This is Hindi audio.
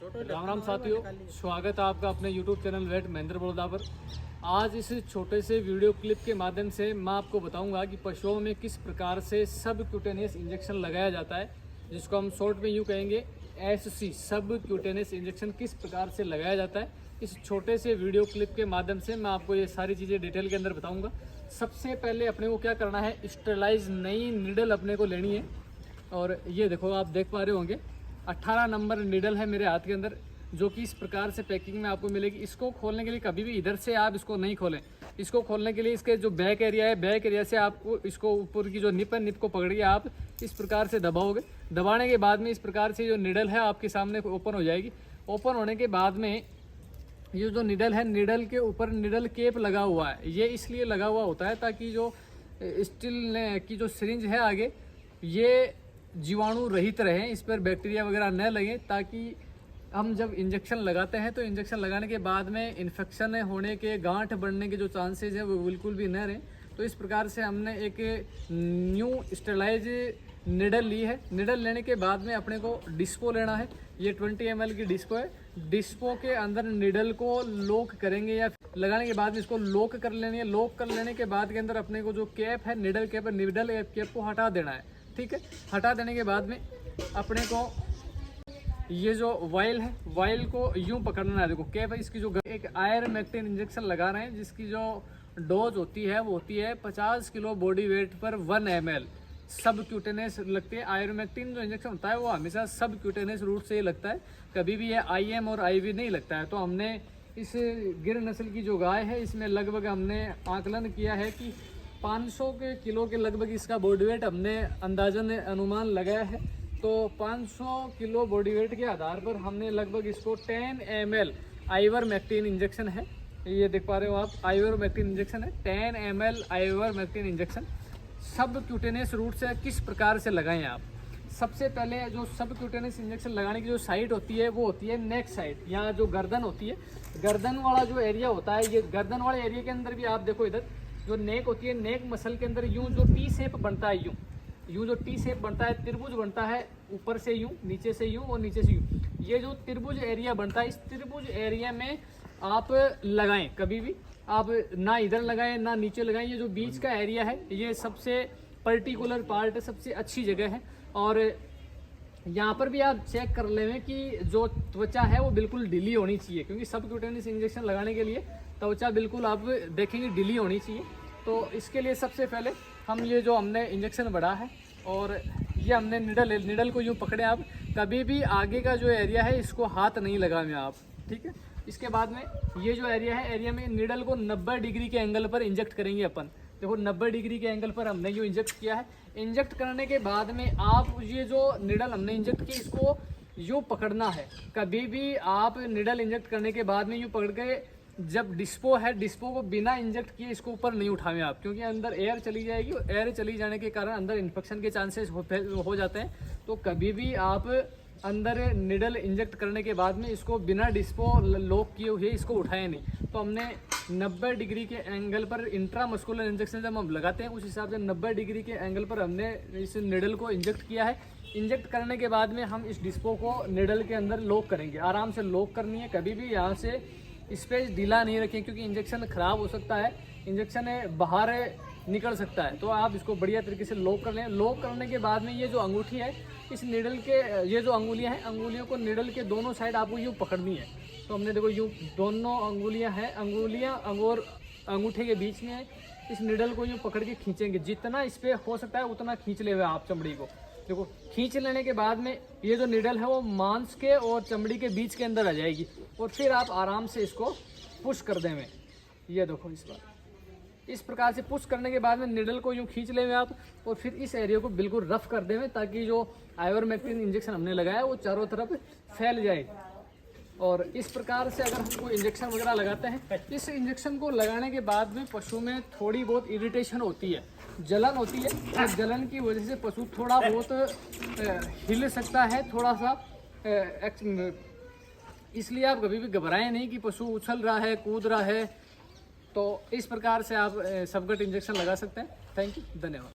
राम राम साथियों, स्वागत है आपका अपने YouTube चैनल वेट महेंद्र बड़ौदा पर। आज इस छोटे से वीडियो क्लिप के माध्यम से मैं आपको बताऊंगा कि पशुओं में किस प्रकार से सब क्यूटेनियस इंजेक्शन लगाया जाता है, जिसको हम शॉर्ट में यूँ कहेंगे SC, सब क्यूटेनियस इंजेक्शन किस प्रकार से लगाया जाता है। इस छोटे से वीडियो क्लिप के माध्यम से मैं आपको ये सारी चीज़ें डिटेल के अंदर बताऊँगा। सबसे पहले अपने को क्या करना है, स्टेरलाइज नई नीडल अपने को लेनी है। और ये देखो, आप देख पा रहे होंगे 18 नंबर नीडल है मेरे हाथ के अंदर, जो कि इस प्रकार से पैकिंग में आपको मिलेगी। इसको खोलने के लिए कभी भी इधर से आप इसको नहीं खोलें। इसको खोलने के लिए इसके जो बैक एरिया है, बैक एरिया से आपको इसको ऊपर की जो निप है, निप को पकड़ के आप इस प्रकार से दबाओगे। दबाने के बाद में इस प्रकार से जो नीडल है आपके सामने ओपन हो जाएगी। ओपन होने के बाद में ये जो नीडल है, नीडल के ऊपर नीडल केप लगा हुआ है। ये इसलिए लगा हुआ होता है ताकि जो स्टील की जो सिरिंज है आगे, ये जीवाणु रहित रहें, इस पर बैक्टीरिया वगैरह न लगे, ताकि हम जब इंजेक्शन लगाते हैं तो इंजेक्शन लगाने के बाद में इन्फेक्शन होने के, गांठ बढ़ने के जो चांसेस हैं वो बिल्कुल भी न रहें। तो इस प्रकार से हमने एक न्यू स्टेरलाइज निडल ली है। निडल लेने के बाद में अपने को डिस्पो लेना है। ये 20 ml की डिस्पो है। डिस्पो के अंदर निडल को लॉक करेंगे या लगाने के बाद इसको लॉक कर लेनी है। लॉक कर लेने के बाद के अंदर अपने को जो कैप है, निडल कैप है, निडल कैप को हटा देना है। ठीक है, हटा देने के बाद में अपने को ये जो वाइल है, वाइल को यूं पकड़ना है। देखो कैप है इसकी, जो एक आयरमेक्टिन इंजेक्शन लगा रहे हैं, जिसकी जो डोज होती है वो होती है 50 किलो बॉडी वेट पर 1 ml सब क्यूटेनियस लगती है। आयरमेक्टिन जो इंजेक्शन होता है वो हमेशा सब क्यूटेनियस रूट से ही लगता है, कभी भी ये IM और IV नहीं लगता है। तो हमने इस गिर नस्ल की जो गाय है, इसमें लगभग हमने आकलन किया है कि 500 किलो के लगभग इसका बॉडी वेट हमने अंदाजन अनुमान लगाया है। तो 500 किलो बॉडी वेट के आधार पर हमने लगभग इसको 10 ml आइवरमेक्टिन इंजेक्शन है, ये देख पा रहे हो आप, आइवरमेक्टिन इंजेक्शन है। 10 ml आइवरमेक्टिन इंजेक्शन सब क्यूटेनियस रूट से किस प्रकार से लगाएं आप। सबसे पहले जो सब क्यूटेनियस इंजेक्शन लगाने की जो साइड होती है वो होती है नेक साइड, यहाँ जो गर्दन होती है, गर्दन वाला जो एरिया होता है, ये गर्दन वाले एरिया के अंदर भी आप देखो, इधर जो नेक होती है, नेक मसल के अंदर यूं जो टी शेप बनता है, यूं जो टी शेप बनता है, त्रिभुज बनता है, ऊपर से यूं, नीचे से यूं और नीचे से यूं, ये जो त्रिभुज एरिया बनता है, इस त्रिभुज एरिया में आप लगाएं। कभी भी आप ना इधर लगाएं ना नीचे लगाएं। ये जो बीच का एरिया है, ये सबसे पर्टिकुलर पार्ट है, सबसे अच्छी जगह है। और यहाँ पर भी आप चेक कर लें कि जो त्वचा है वो बिल्कुल ढीली होनी चाहिए, क्योंकि सब क्यूटेनियस इंजेक्शन लगाने के लिए त्वचा बिल्कुल आप देखेंगे ढीली होनी चाहिए। तो इसके लिए सबसे पहले हम ये जो हमने इंजेक्शन बढ़ा है और ये हमने निडल को यूँ पकड़े। आप कभी भी आगे का जो एरिया है इसको हाथ नहीं लगाएं आप, ठीक है। इसके बाद में ये जो एरिया है, एरिया में निडल को 90 डिग्री के एंगल पर इंजेक्ट करेंगे अपन। देखो 90 डिग्री के एंगल पर हमने यूँ इंजेक्ट किया है। इंजेक्ट करने के बाद में आप ये जो निडल हमने इंजेक्ट की, इसको यूँ पकड़ना है। कभी भी आप निडल इंजेक्ट करने के बाद में यूँ पकड़ के, जब डिस्पो है, डिस्पो को बिना इंजेक्ट किए इसको ऊपर नहीं उठाएं आप, क्योंकि अंदर एयर चली जाएगी और एयर चली जाने के कारण अंदर इन्फेक्शन के चांसेस हो जाते हैं। तो कभी भी आप अंदर निडल इंजेक्ट करने के बाद में इसको बिना डिस्पो लॉक किए हुए इसको उठाएं नहीं। तो हमने 90 डिग्री के एंगल पर इंट्रामस्कुलर इंजेक्शन जब हम लगाते हैं, उस हिसाब से 90 डिग्री के एंगल पर हमने इस निडल को इंजेक्ट किया है। इंजेक्ट करने के बाद में हम इस डिस्पो को निडल के अंदर लॉक करेंगे। आराम से लॉक करनी है, कभी भी यहाँ से स्पेस ढीला नहीं रखें, क्योंकि इंजेक्शन खराब हो सकता है, इंजेक्शन बाहर निकल सकता है। तो आप इसको बढ़िया तरीके से लॉक कर लें। लॉक करने के बाद में ये जो अंगूठी है, इस निडल के ये जो अंगुलियां हैं, अंगुलियों को निडल के दोनों साइड आपको यूँ पकड़नी है। तो हमने देखो यूँ दोनों अंगुलियां हैं, अंगुलियां और अंगूठे के बीच में इस निडल को यूँ पकड़ के खींचेंगे। जितना इस पर हो सकता है उतना खींच ले आप चमड़ी को। देखो खींच लेने के बाद में ये जो निडल है वो मांस के और चमड़ी के बीच के अंदर आ जाएगी, और फिर आप आराम से इसको पुश कर दें। ये देखो इस बार इस प्रकार से पुश करने के बाद में निडल को यूँ खींच लेंगे आप, और फिर इस एरिया को बिल्कुल रफ कर देंगे, ताकि जो आइवरमेक्टिन इंजेक्शन हमने लगाया वो चारों तरफ फैल जाए। और इस प्रकार से अगर हम कोई इंजेक्शन वगैरह लगाते हैं, इस इंजेक्शन को लगाने के बाद में पशु में थोड़ी बहुत इरिटेशन होती है, जलन होती है। तो जलन की वजह से पशु थोड़ा बहुत हिल सकता है, थोड़ा सा। इसलिए आप कभी भी घबराएं नहीं कि पशु उछल रहा है, कूद रहा है। तो इस प्रकार से आप सबगट इंजेक्शन लगा सकते हैं। थैंक यू, धन्यवाद।